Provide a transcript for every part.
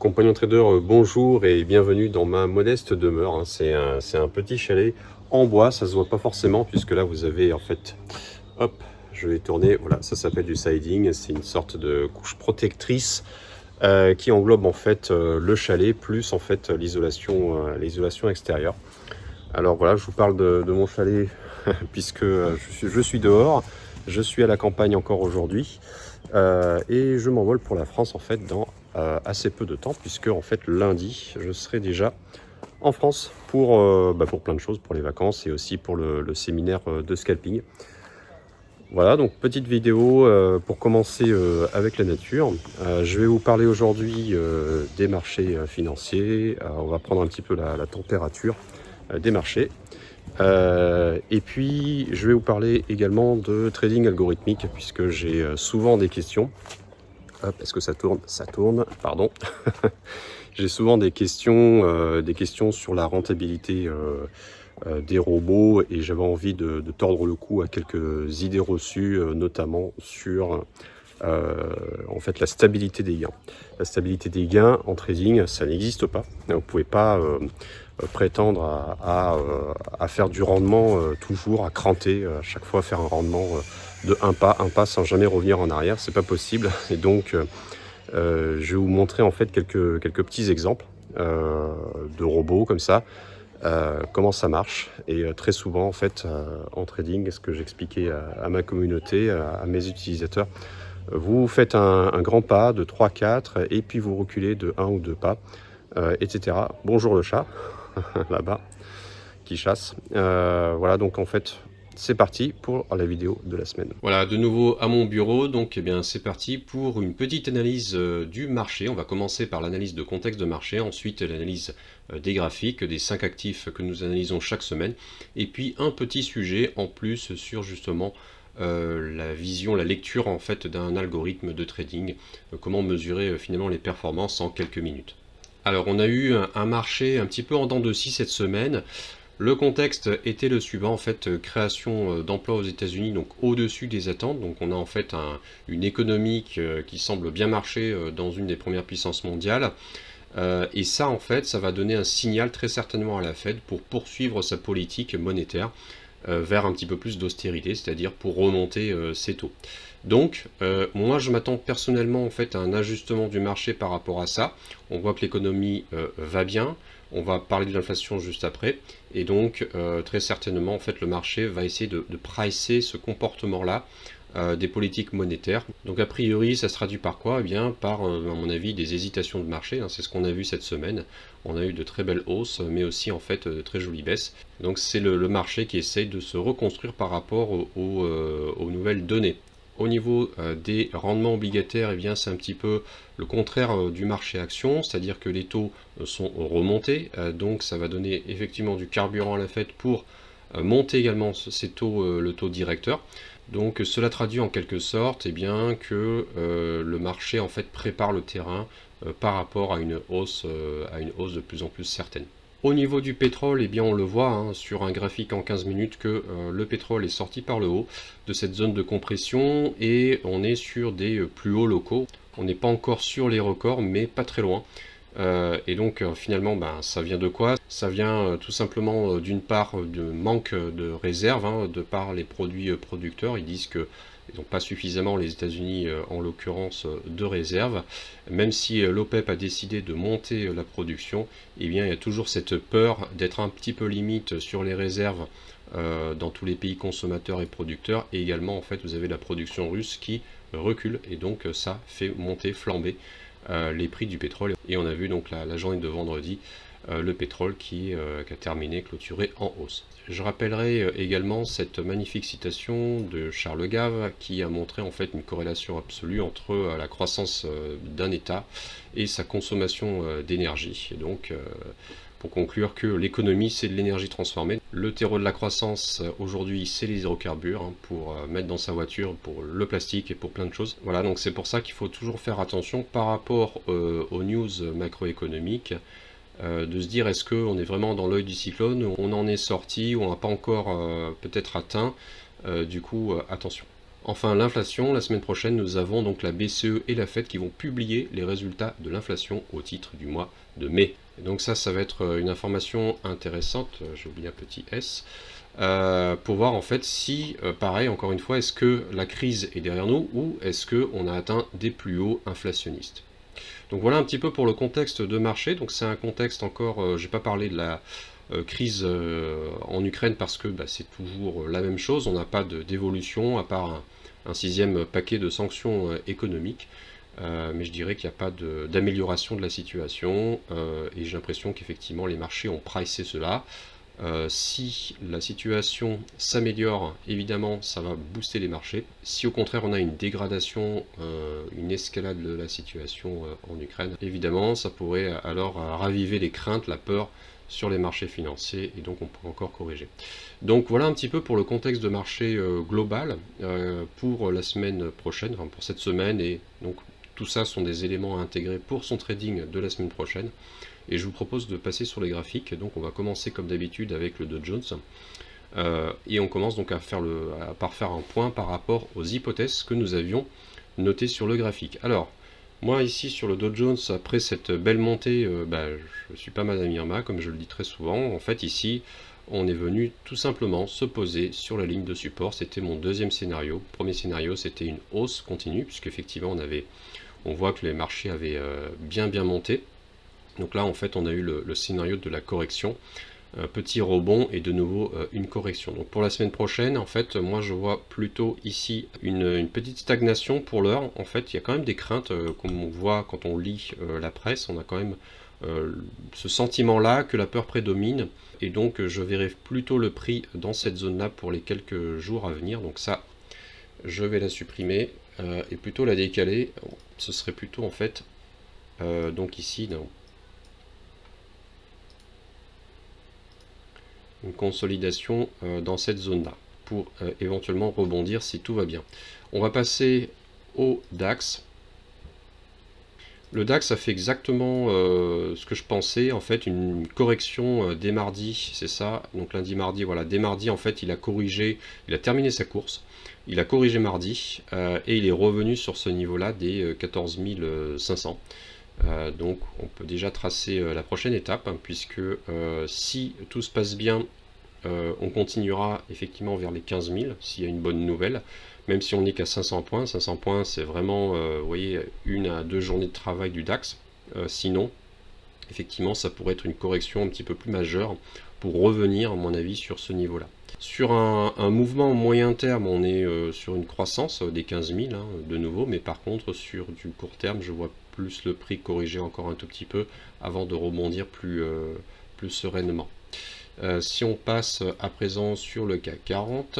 Compagnon trader, bonjour et bienvenue dans ma modeste demeure, hein. C'est un petit chalet en bois, ça se voit pas forcément puisque là vous avez en fait, hop, je vais tourner, voilà, ça s'appelle du siding, c'est une sorte de couche protectrice qui englobe en fait le chalet plus en fait l'isolation extérieure. Alors voilà, je vous parle de mon chalet puisque je suis dehors, je suis à la campagne encore aujourd'hui et je m'envole pour la France en fait dans assez peu de temps puisque en fait lundi je serai déjà en France pour plein de choses, pour les vacances et aussi pour le séminaire de scalping. Voilà, donc petite vidéo pour commencer avec la nature. Je vais vous parler aujourd'hui des marchés financiers. On va prendre un petit peu la température des marchés. Et puis, je vais vous parler également de trading algorithmique, puisque j'ai souvent des questions. Hop, est-ce que ça tourne? Ça tourne, pardon. J'ai souvent des questions sur la rentabilité des robots, et j'avais envie de tordre le cou à quelques idées reçues, notamment sur en fait la stabilité des gains. La stabilité des gains en trading, ça n'existe pas. Vous ne pouvez pas prétendre à faire du rendement toujours, à cranter, à chaque fois faire un rendement de un pas sans jamais revenir en arrière, c'est pas possible. Et donc je vais vous montrer en fait quelques petits exemples de robots comme ça, comment ça marche. Et très souvent en fait en trading, ce que j'expliquais à ma communauté, à mes utilisateurs, vous faites un grand pas de 3-4 et puis vous reculez de 1 ou 2 pas, etc. Bonjour le chat, là-bas, qui chasse. Voilà, donc en fait, c'est parti pour la vidéo de la semaine. Voilà, de nouveau à mon bureau, donc eh bien c'est parti pour une petite analyse du marché. On va commencer par l'analyse de contexte de marché, ensuite l'analyse des graphiques, des 5 actifs que nous analysons chaque semaine, et puis un petit sujet en plus sur justement la vision, la lecture en fait d'un algorithme de trading, comment mesurer finalement les performances en quelques minutes. Alors on a eu un marché un petit peu en dents de scie cette semaine. Le contexte était le suivant, en fait, création d'emplois aux États-Unis, donc au-dessus des attentes. Donc on a en fait une économie qui semble bien marcher dans une des premières puissances mondiales. Et ça, en fait, ça va donner un signal très certainement à la Fed pour poursuivre sa politique monétaire vers un petit peu plus d'austérité, c'est-à-dire pour remonter ses taux. Donc, moi, je m'attends personnellement en fait à un ajustement du marché par rapport à ça. On voit que l'économie va bien. On va parler de l'inflation juste après. Et donc, très certainement, en fait, le marché va essayer de pricer ce comportement-là des politiques monétaires. Donc, a priori, ça se traduit par quoi? Eh bien, par, à mon avis, des hésitations de marché, hein. C'est ce qu'on a vu cette semaine. On a eu de très belles hausses, mais aussi, en fait, de très jolies baisses. Donc, c'est le marché qui essaye de se reconstruire par rapport aux nouvelles données. Au niveau des rendements obligataires, eh bien, c'est un petit peu le contraire du marché action, c'est-à-dire que les taux sont remontés, donc ça va donner effectivement du carburant à la Fed pour monter également ces taux, le taux directeur. Donc cela traduit en quelque sorte eh bien, que le marché en fait prépare le terrain par rapport à une hausse de plus en plus certaine. Au niveau du pétrole, eh bien on le voit hein, sur un graphique en 15 minutes que le pétrole est sorti par le haut de cette zone de compression et on est sur des plus hauts locaux. On n'est pas encore sur les records, mais pas très loin. Et donc finalement, ça vient de quoi? Ça vient tout simplement d'une part de manque de réserves, hein, de par les produits producteurs. Ils disent que ils n'ont pas suffisamment, les États-Unis en l'occurrence, de réserves. Même si l'OPEP a décidé de monter la production, eh bien, il y a toujours cette peur d'être un petit peu limite sur les réserves dans tous les pays consommateurs et producteurs. Et également, en fait, vous avez la production russe qui recule. Et donc, ça fait monter, flamber les prix du pétrole. Et on a vu donc la journée de vendredi, le pétrole qui a terminé, clôturé en hausse. Je rappellerai également cette magnifique citation de Charles Gave qui a montré en fait une corrélation absolue entre la croissance d'un État et sa consommation d'énergie. Et donc pour conclure que l'économie c'est de l'énergie transformée. Le terreau de la croissance aujourd'hui c'est les hydrocarbures hein, pour mettre dans sa voiture, pour le plastique et pour plein de choses. Voilà, donc c'est pour ça qu'il faut toujours faire attention par rapport aux news macroéconomiques. De se dire est-ce qu'on est vraiment dans l'œil du cyclone, on en est sorti, ou on n'a pas encore peut-être atteint, du coup attention. Enfin, l'inflation, la semaine prochaine, nous avons donc la BCE et la Fed qui vont publier les résultats de l'inflation au titre du mois de mai. Et donc ça va être une information intéressante, j'ai oublié un petit S, pour voir en fait si, pareil, encore une fois, est-ce que la crise est derrière nous ou est-ce qu'on a atteint des plus hauts inflationnistes. Donc voilà un petit peu pour le contexte de marché. Donc c'est un contexte encore, j'ai pas parlé de la crise en Ukraine parce que c'est toujours la même chose. On n'a pas d'évolution à part un sixième paquet de sanctions économiques. Mais je dirais qu'il n'y a pas d'amélioration de la situation et j'ai l'impression qu'effectivement les marchés ont pricé cela. Si la situation s'améliore, évidemment, ça va booster les marchés. Si au contraire on a une dégradation, une escalade de la situation en Ukraine, évidemment, ça pourrait alors raviver les craintes, la peur sur les marchés financiers et donc on peut encore corriger. Donc voilà un petit peu pour le contexte de marché global pour la semaine prochaine, enfin pour cette semaine, et donc tout ça sont des éléments à intégrer pour son trading de la semaine prochaine. Et je vous propose de passer sur les graphiques. Donc on va commencer comme d'habitude avec le Dow Jones. Et on commence donc par faire un point par rapport aux hypothèses que nous avions notées sur le graphique. Alors, moi ici sur le Dow Jones, après cette belle montée, je suis pas Madame Irma, comme je le dis très souvent. En fait ici, on est venu tout simplement se poser sur la ligne de support. C'était mon deuxième scénario. Le premier scénario, c'était une hausse continue, puisqu'effectivement on voit que les marchés avaient bien monté. Donc là, en fait, on a eu le scénario de la correction, petit rebond et de nouveau une correction. Donc pour la semaine prochaine, en fait, moi je vois plutôt ici une petite stagnation pour l'heure. En fait, il y a quand même des craintes, comme on voit quand on lit la presse, on a quand même ce sentiment-là que la peur prédomine. Et donc je verrai plutôt le prix dans cette zone-là pour les quelques jours à venir. Donc ça, je vais la supprimer et plutôt la décaler. Ce serait plutôt en fait, donc ici, une consolidation dans cette zone-là pour éventuellement rebondir si tout va bien. On va passer au DAX. Le DAX a fait exactement ce que je pensais, en fait une correction dès mardi, c'est ça, donc lundi, mardi, voilà, dès mardi en fait il a corrigé, il a terminé sa course, il a corrigé mardi et il est revenu sur ce niveau-là des 14 500. Donc on peut déjà tracer la prochaine étape, hein, puisque si tout se passe bien, on continuera effectivement vers les 15 000 s'il y a une bonne nouvelle, même si on n'est qu'à 500 points. 500 points, c'est vraiment, vous voyez, 1 à 2 journées de travail du DAX. Sinon, effectivement, ça pourrait être une correction un petit peu plus majeure pour revenir, à mon avis, sur ce niveau-là. Sur un mouvement moyen terme, on est sur une croissance des 15 000 hein, de nouveau, mais par contre, sur du court terme, je vois plus le prix corriger encore un tout petit peu avant de rebondir plus sereinement. Si on passe à présent sur le CAC 40,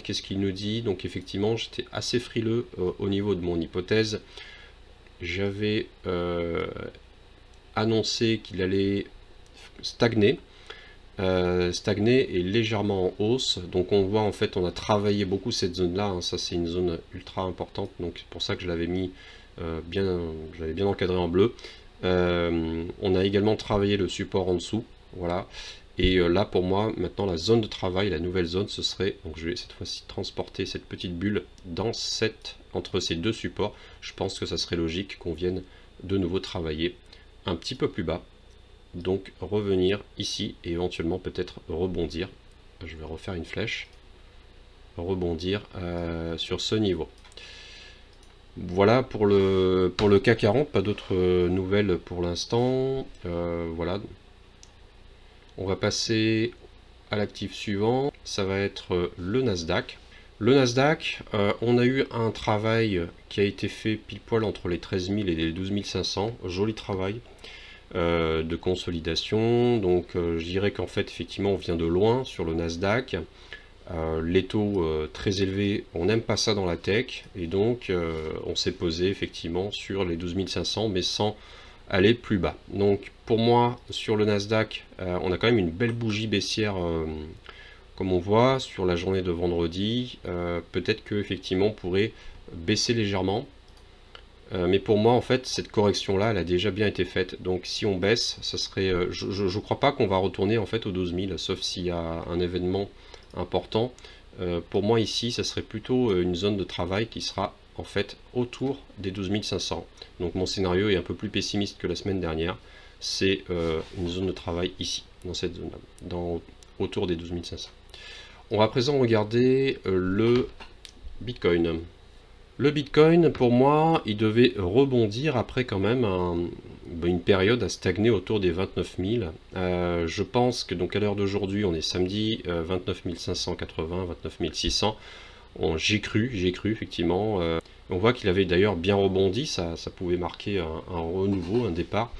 qu'est-ce qu'il nous dit? Donc effectivement, j'étais assez frileux au niveau de mon hypothèse. J'avais annoncé qu'il allait stagner. Et légèrement en hausse. Donc on voit en fait, on a travaillé beaucoup cette zone-là. Hein. Ça c'est une zone ultra importante. Donc c'est pour ça que je l'avais mis je l'avais bien encadré en bleu. On a également travaillé le support en dessous. Voilà. Et là, pour moi, maintenant, la zone de travail, la nouvelle zone, ce serait, donc je vais cette fois-ci transporter cette petite bulle entre ces deux supports. Je pense que ça serait logique qu'on vienne de nouveau travailler un petit peu plus bas. Donc revenir ici et éventuellement peut-être rebondir. Je vais refaire une flèche. Rebondir sur ce niveau. Voilà pour le CAC 40, pas d'autres nouvelles pour l'instant. Voilà. On va passer à l'actif suivant, ça va être le Nasdaq. Le Nasdaq, on a eu un travail qui a été fait pile poil entre les 13 000 et les 12 500, joli travail de consolidation. Donc je dirais qu'en fait effectivement on vient de loin sur le Nasdaq. Les taux très élevés, on n'aime pas ça dans la tech, et donc on s'est posé effectivement sur les 12 500 mais sans aller plus bas. Donc pour moi sur le Nasdaq, on a quand même une belle bougie baissière comme on voit sur la journée de vendredi. Peut-être que effectivement on pourrait baisser légèrement, mais pour moi en fait cette correction là elle a déjà bien été faite. Donc si on baisse, ça serait je crois pas qu'on va retourner en fait aux 12 000, sauf s'il y a un événement important. Pour moi ici, ça serait plutôt une zone de travail qui sera en fait autour des 12 500. Donc mon scénario est un peu plus pessimiste que la semaine dernière. C'est une zone de travail ici, dans cette zone-là, autour des 12 500. On va à présent regarder le Bitcoin. Le Bitcoin, pour moi, il devait rebondir après quand même une période à stagner autour des 29 000. Je pense que donc à l'heure d'aujourd'hui, on est samedi, 29 580, 29 600. J'ai cru effectivement. On voit qu'il avait d'ailleurs bien rebondi, ça pouvait marquer un renouveau, un départ.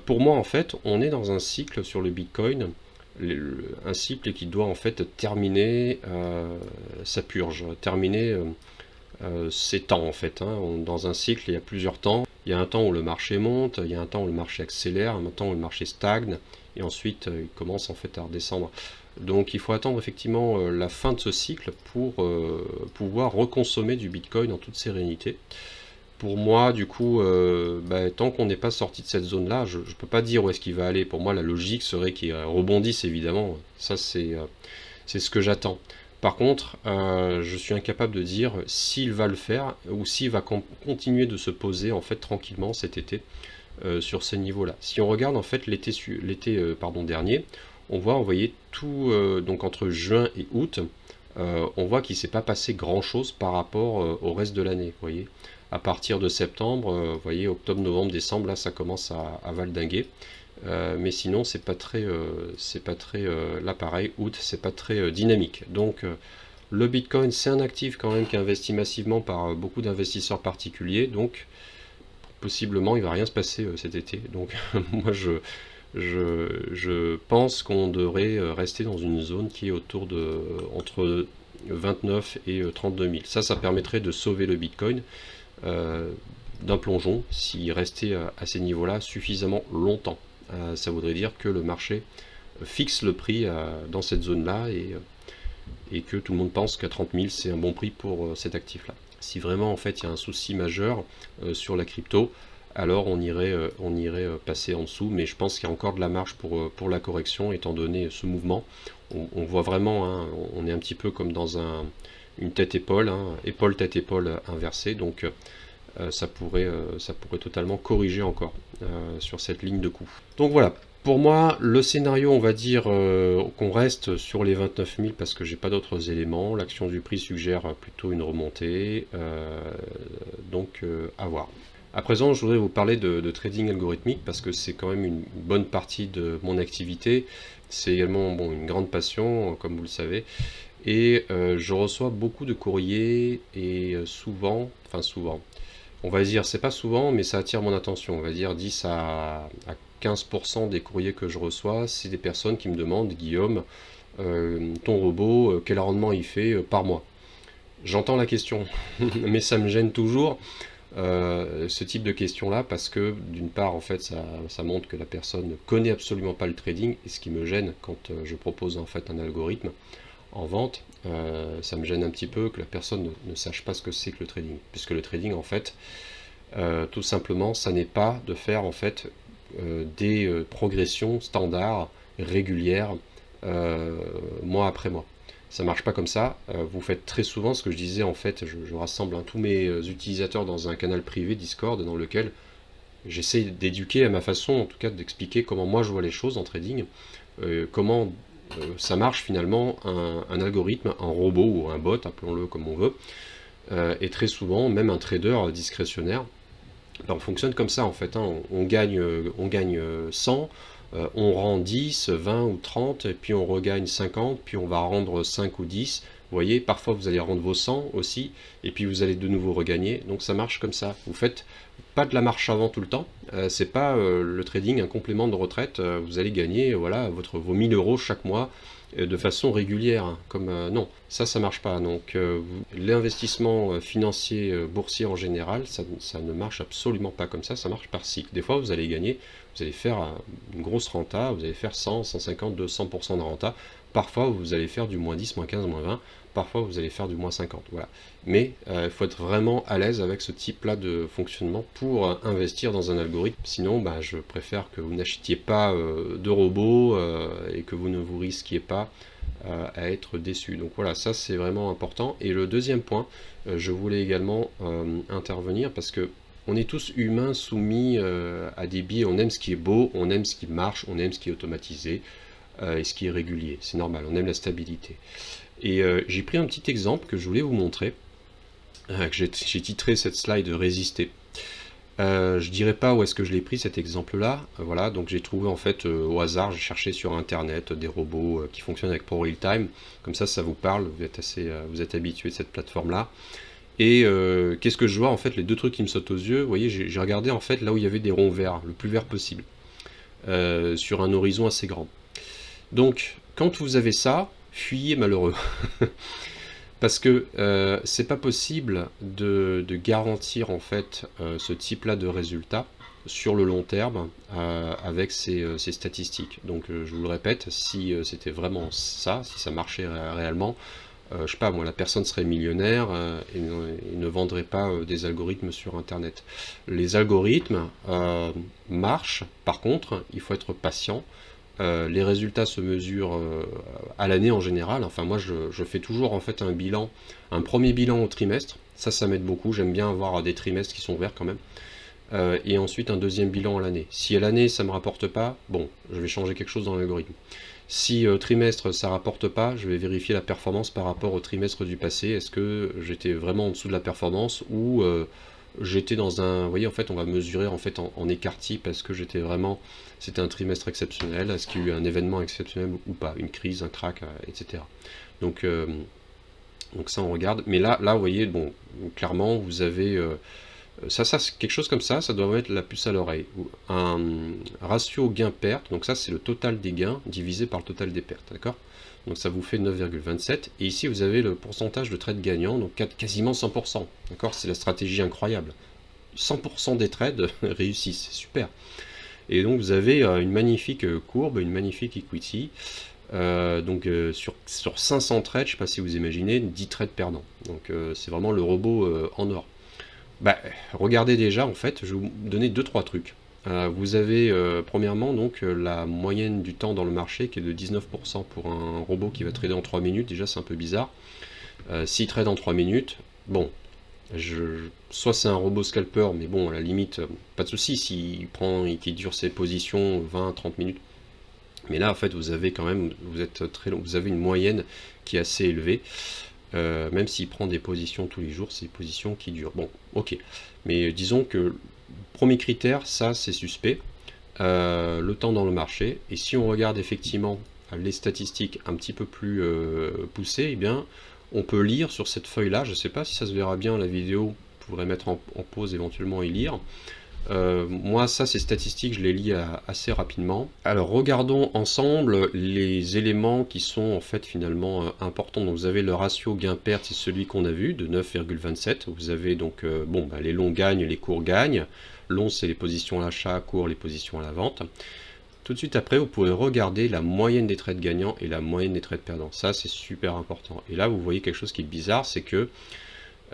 Pour moi, en fait, on est dans un cycle sur le Bitcoin, un cycle qui doit en fait terminer sa purge, terminer ses temps en fait. Dans un cycle, il y a plusieurs temps. Il y a un temps où le marché monte, il y a un temps où le marché accélère, un temps où le marché stagne, et ensuite il commence en fait à redescendre. Donc il faut attendre effectivement la fin de ce cycle pour pouvoir reconsommer du Bitcoin en toute sérénité. Pour moi, du coup, tant qu'on n'est pas sorti de cette zone-là, je ne peux pas dire où est-ce qu'il va aller. Pour moi, la logique serait qu'il rebondisse, évidemment. Ça, c'est ce que j'attends. Par contre, je suis incapable de dire s'il va le faire ou s'il va continuer de se poser en fait tranquillement cet été sur ces niveaux-là. Si on regarde en fait l'été dernier, on voit, vous voyez, tout donc entre juin et août, on voit qu'il ne s'est pas passé grand-chose par rapport au reste de l'année. Vous voyez, à partir de septembre, vous voyez, octobre, novembre, décembre, là, ça commence à valdinguer. Mais sinon, c'est pas très, là pareil, août, c'est pas très dynamique. Donc, le Bitcoin, c'est un actif quand même qui est investi massivement par beaucoup d'investisseurs particuliers. Donc, possiblement, il va rien se passer cet été. Donc, moi, je pense qu'on devrait rester dans une zone qui est autour de entre 29 et 32 000. Ça permettrait de sauver le Bitcoin d'un plongeon s'il restait à ces niveaux-là suffisamment longtemps. Ça voudrait dire que le marché fixe le prix dans cette zone-là et que tout le monde pense qu'à 30 000 c'est un bon prix pour cet actif-là. Si vraiment en fait il y a un souci majeur sur la crypto, alors on irait passer en dessous, mais je pense qu'il y a encore de la marge pour la correction étant donné ce mouvement. On voit vraiment, on est un petit peu comme dans une tête-épaule, épaule-tête-épaule inversée, donc ça pourrait totalement corriger encore sur cette ligne de coup. Donc voilà, pour moi, le scénario, on va dire qu'on reste sur les 29 000 parce que j'ai pas d'autres éléments. L'action du prix suggère plutôt une remontée, donc à voir. À présent, je voudrais vous parler de trading algorithmique parce que c'est quand même une bonne partie de mon activité. C'est également une grande passion, comme vous le savez. Et je reçois beaucoup de courriers et souvent, on va dire, c'est pas souvent, mais ça attire mon attention. On va dire 10 à 15% des courriers que je reçois, c'est des personnes qui me demandent, Guillaume, ton robot, quel rendement il fait par mois? J'entends la question, mais ça me gêne toujours. Ce type de questions-là parce que d'une part en fait ça montre que la personne ne connaît absolument pas le trading et ce qui me gêne quand je propose en fait un algorithme en vente, ça me gêne un petit peu que la personne ne sache pas ce que c'est que le trading, puisque le trading en fait tout simplement ça n'est pas de faire en fait des progressions standards régulières mois après mois. Ça marche pas comme ça. Vous faites très souvent ce que je disais en fait, je rassemble tous mes utilisateurs dans un canal privé Discord dans lequel j'essaie d'éduquer à ma façon, en tout cas d'expliquer comment moi je vois les choses en trading, comment ça marche finalement un algorithme, un robot ou un bot, appelons-le comme on veut, et très souvent même un trader discrétionnaire. On fonctionne comme ça en fait, on gagne 100, on rend 10, 20 ou 30, et puis on regagne 50, puis on va rendre 5 ou 10. Vous voyez, parfois vous allez rendre vos 100 aussi, et puis vous allez de nouveau regagner. Donc ça marche comme ça. Vous faites pas de la marche avant tout le temps. C'est pas le trading un complément de retraite. Vous allez gagner voilà vos 1000 euros chaque mois de façon régulière. Non, ça marche pas. Donc l'investissement financier boursier en général, ça ne marche absolument pas comme ça. Ça marche par cycle. Des fois vous allez gagner, vous allez faire une grosse renta, vous allez faire 100, 150, 200% de renta. Parfois vous allez faire du moins 10, moins 15, moins 20. Parfois vous allez faire du moins 50. Voilà. Mais il faut être vraiment à l'aise avec ce type-là de fonctionnement pour investir dans un algorithme. Sinon, je préfère que vous n'achetiez pas de robots et que vous ne vous risquiez pas à être déçu. Donc voilà, ça c'est vraiment important. Et le deuxième point, je voulais également intervenir parce que on est tous humains soumis à des biais. On aime ce qui est beau, on aime ce qui marche, on aime ce qui est automatisé et ce qui est régulier. C'est normal, on aime la stabilité. Et j'ai pris un petit exemple que je voulais vous montrer, que j'ai titré cette slide Résister. Je dirais pas où est-ce que je l'ai pris cet exemple-là. Voilà, donc j'ai trouvé en fait au hasard, j'ai cherché sur internet des robots qui fonctionnent avec ProRealTime. Comme ça vous parle, vous êtes habitué de cette plateforme-là. Et qu'est-ce que je vois en fait, les deux trucs qui me sautent aux yeux. Vous voyez, j'ai regardé en fait là où il y avait des ronds verts, le plus vert possible, sur un horizon assez grand. Donc, quand vous avez ça, fuyez malheureux. Parce que c'est pas possible de garantir en fait ce type-là de résultat sur le long terme avec ces statistiques. Donc je vous le répète, si c'était vraiment ça, si ça marchait réellement, je sais pas moi, la personne serait millionnaire et ne vendrait pas des algorithmes sur internet. Les algorithmes marchent, par contre, il faut être patient. Les résultats se mesurent à l'année en général. Enfin moi je fais toujours en fait un premier bilan au trimestre. Ça m'aide beaucoup. J'aime bien avoir des trimestres qui sont verts quand même. Et ensuite un deuxième bilan à l'année. Si à l'année ça me rapporte pas, bon, je vais changer quelque chose dans l'algorithme. Si trimestre ça rapporte pas, je vais vérifier la performance par rapport au trimestre du passé. Est-ce que j'étais vraiment en dessous de la performance ou j'étais dans un... Vous voyez, en fait, on va mesurer en fait en écart-type. Est-ce que c'était un trimestre exceptionnel? Est-ce qu'il y a eu un événement exceptionnel ou pas? Une crise, un crack, etc. Donc ça, on regarde. Mais là, vous voyez, bon, clairement, vous avez... ça c'est quelque chose comme ça doit mettre la puce à l'oreille. Un ratio gain-perte, donc ça, c'est le total des gains divisé par le total des pertes, d'accord? Donc ça vous fait 9,27. Et ici, vous avez le pourcentage de trades gagnants, donc quasiment 100%. D'accord? C'est la stratégie incroyable. 100% des trades réussissent, c'est super. Et donc vous avez une magnifique courbe, une magnifique equity. Sur 500 trades, je ne sais pas si vous imaginez, 10 trades perdants. Donc c'est vraiment le robot en or. Bah, regardez déjà, en fait, je vais vous donner 2-3 trucs. Vous avez premièrement donc la moyenne du temps dans le marché qui est de 19% pour un robot qui va trader en 3 minutes. Déjà c'est un peu bizarre. S'il trade en 3 minutes, bon, soit c'est un robot scalper, mais bon, à la limite, pas de souci s'il prend et qu'il dure ses positions 20-30 minutes. Mais là en fait vous avez quand même, vous avez une moyenne qui est assez élevée. Même s'il prend des positions tous les jours, c'est des positions qui durent. Bon, ok. Mais disons que premier critère, ça c'est suspect, le temps dans le marché. Et si on regarde effectivement les statistiques un petit peu plus poussées, eh bien, on peut lire sur cette feuille-là. Je ne sais pas si ça se verra bien la vidéo, je pourrais mettre en pause éventuellement et lire. Moi, ça, ces statistiques, je les lis assez rapidement. Alors, regardons ensemble les éléments qui sont en fait finalement importants. Donc, vous avez le ratio gain-perte, c'est celui qu'on a vu, de 9,27. Vous avez donc, les longs gagnent, les courts gagnent. Long, c'est les positions à l'achat, court, les positions à la vente. Tout de suite après, vous pouvez regarder la moyenne des trades gagnants et la moyenne des trades perdants. Ça, c'est super important. Et là, vous voyez quelque chose qui est bizarre, c'est que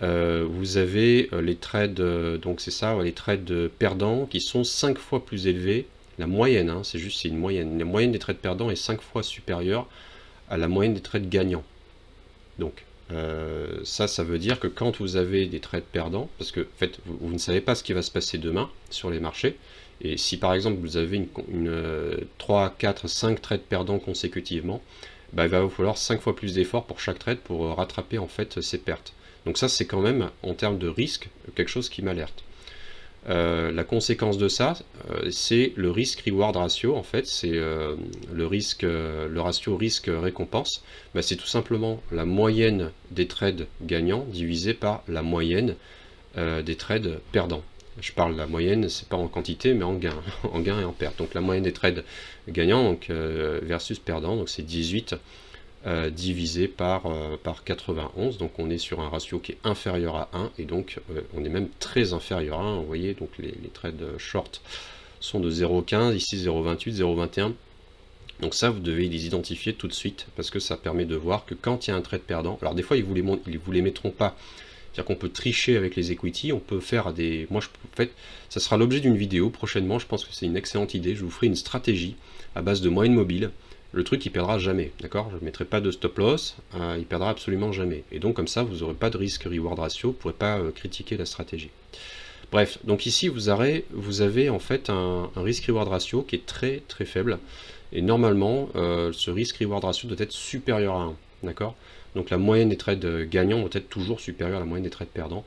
vous avez les trades, donc c'est ça, les trades perdants qui sont 5 fois plus élevés. La moyenne, hein, c'est une moyenne. La moyenne des trades perdants est 5 fois supérieure à la moyenne des trades gagnants. Donc ça veut dire que quand vous avez des trades perdants, parce que en fait vous ne savez pas ce qui va se passer demain sur les marchés, et si par exemple vous avez 3, 4, 5 trades perdants consécutivement, bah, il va vous falloir 5 fois plus d'efforts pour chaque trade pour rattraper en fait ces pertes. Donc ça c'est quand même en termes de risque quelque chose qui m'alerte. La conséquence de ça, c'est le risk-reward ratio. En fait, c'est le ratio risque-récompense. Bah, c'est tout simplement la moyenne des trades gagnants divisé par la moyenne des trades perdants. Je parle de la moyenne, c'est pas en quantité, mais en gain, en gain et en perte. Donc la moyenne des trades gagnants donc, versus perdants, donc c'est 18 divisé par 91, donc on est sur un ratio qui est inférieur à 1, et donc on est même très inférieur à 1, vous voyez, donc les trades short sont de 0,15, ici 0,28, 0,21, donc ça vous devez les identifier tout de suite, parce que ça permet de voir que quand il y a un trade perdant, alors des fois ils vous les mettront pas, c'est-à-dire qu'on peut tricher avec les equity, on peut faire des... en fait, ça sera l'objet d'une vidéo prochainement, je pense que c'est une excellente idée, je vous ferai une stratégie à base de moyenne mobile. le truc il perdra jamais, d'accord? Je ne mettrai pas de stop loss, il perdra absolument jamais. Et donc comme ça, vous n'aurez pas de risque reward ratio, vous ne pourrez pas critiquer la stratégie. Bref, donc ici vous avez en fait un risque reward ratio qui est très très faible. Et normalement, ce risque reward ratio doit être supérieur à 1, d'accord? Donc la moyenne des trades gagnants doit être toujours supérieure à la moyenne des trades perdants.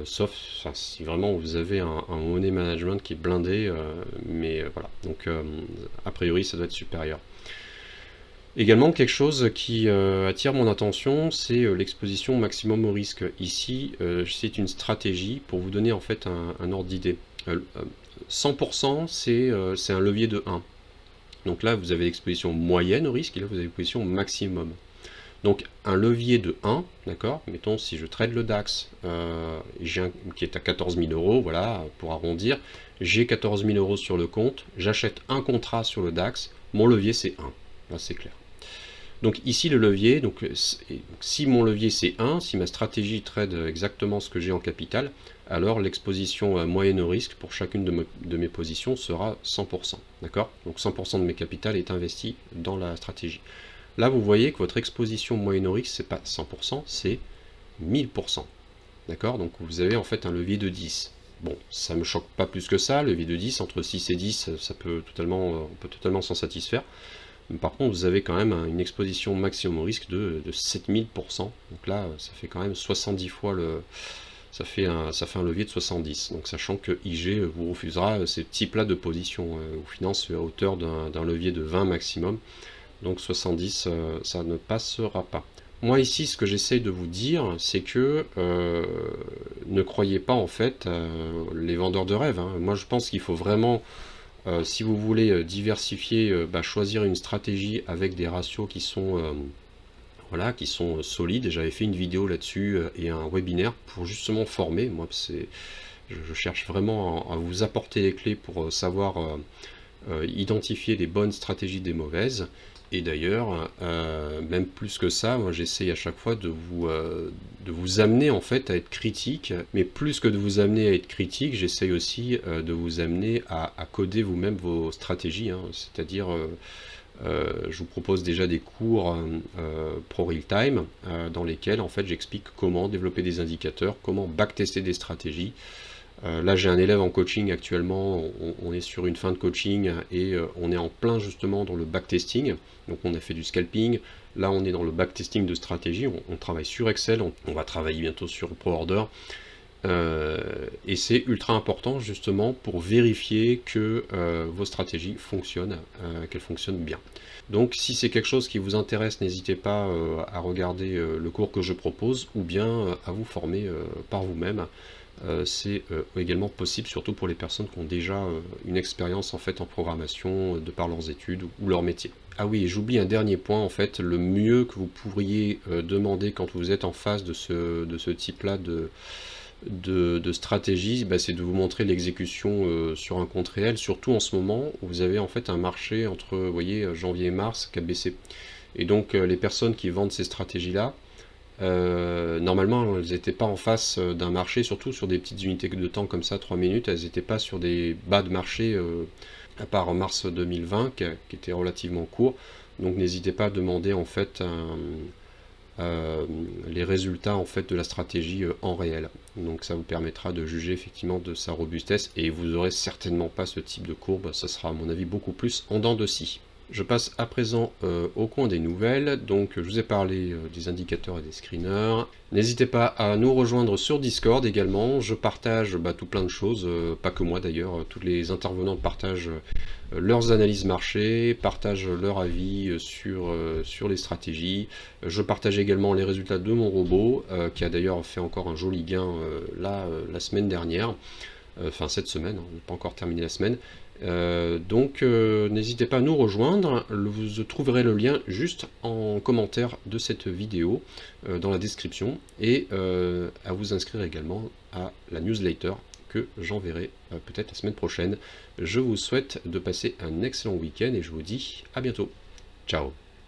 Sauf si vraiment vous avez un money management qui est blindé, mais voilà, donc a priori ça doit être supérieur. Également quelque chose qui attire mon attention, c'est l'exposition maximum au risque. Ici c'est une stratégie pour vous donner en fait un ordre d'idée. 100% c'est un levier de 1, donc là vous avez l'exposition moyenne au risque et là vous avez l'exposition maximum. Donc un levier de 1, d'accord, mettons si je trade le DAX qui est à 14 000 euros, voilà, pour arrondir, j'ai 14 000 euros sur le compte, j'achète un contrat sur le DAX, mon levier c'est 1, là c'est clair. Donc ici le levier, donc si mon levier c'est 1, si ma stratégie trade exactement ce que j'ai en capital, alors l'exposition moyenne au risque pour chacune de mes positions sera 100%, d'accord. Donc 100% de mes capitales est investi dans la stratégie. Là, vous voyez que votre exposition moyenne au risque, c'est pas 100%, c'est 1000%. D'accord? Donc vous avez en fait un levier de 10. Bon, ça ne me choque pas plus que ça, le levier de 10, entre 6 et 10, on peut totalement s'en satisfaire. Mais par contre, vous avez quand même une exposition maximum au risque de 7000%. Donc là, ça fait quand même 70 fois le... Ça fait un levier de 70. Donc sachant que IG vous refusera ces petits plats de position, ou finance à hauteur d'un levier de 20 maximum. Donc 70, ça ne passera pas. Moi ici, ce que j'essaie de vous dire, c'est que ne croyez pas en fait les vendeurs de rêves, hein. Moi je pense qu'il faut vraiment, si vous voulez diversifier, choisir une stratégie avec des ratios qui sont, voilà, qui sont solides. J'avais fait une vidéo là-dessus et un webinaire pour justement former. Moi, je cherche vraiment à vous apporter les clés pour savoir identifier les bonnes stratégies des mauvaises. Et d'ailleurs, même plus que ça, moi j'essaye à chaque fois de vous amener en fait à être critique, mais plus que de vous amener à être critique, j'essaye aussi de vous amener à coder vous-même vos stratégies, hein. C'est-à-dire, je vous propose déjà des cours pro real-time dans lesquels en fait j'explique comment développer des indicateurs, comment backtester des stratégies. Là j'ai un élève en coaching actuellement, on est sur une fin de coaching et on est en plein justement dans le backtesting. Donc on a fait du scalping, là on est dans le backtesting de stratégie, on travaille sur Excel, on va travailler bientôt sur ProOrder. Et c'est ultra important justement pour vérifier que vos stratégies fonctionnent, qu'elles fonctionnent bien. Donc si c'est quelque chose qui vous intéresse, n'hésitez pas à regarder le cours que je propose ou bien à vous former par vous-même. C'est également possible, surtout pour les personnes qui ont déjà une expérience en fait en programmation de par leurs études ou leur métier. Ah oui, j'oublie un dernier point, en fait, le mieux que vous pourriez demander quand vous êtes en face de ce type-là de stratégie, c'est de vous montrer l'exécution sur un compte réel, surtout en ce moment où vous avez en fait un marché entre, vous voyez, janvier et mars qui a baissé. Et donc les personnes qui vendent ces stratégies-là, normalement elles n'étaient pas en face d'un marché, surtout sur des petites unités de temps comme ça, 3 minutes, elles n'étaient pas sur des bas de marché, à part mars 2020 qui était relativement court. Donc n'hésitez pas à demander en fait les résultats en fait de la stratégie en réel. Donc ça vous permettra de juger effectivement de sa robustesse et vous aurez certainement pas ce type de courbe, ça sera à mon avis beaucoup plus en dents de scie. Je passe à présent au coin des nouvelles. Donc je vous ai parlé des indicateurs et des screeners. N'hésitez pas à nous rejoindre sur Discord également. Je partage tout plein de choses, pas que moi d'ailleurs. Tous les intervenants partagent leurs analyses marché, partagent leur avis sur les stratégies. Je partage également les résultats de mon robot, qui a d'ailleurs fait encore un joli gain la semaine dernière. Enfin cette semaine, on n'a pas encore terminé la semaine. Donc n'hésitez pas à nous rejoindre, vous trouverez le lien juste en commentaire de cette vidéo dans la description et à vous inscrire également à la newsletter que j'enverrai peut-être la semaine prochaine. Je vous souhaite de passer un excellent week-end et je vous dis à bientôt. Ciao.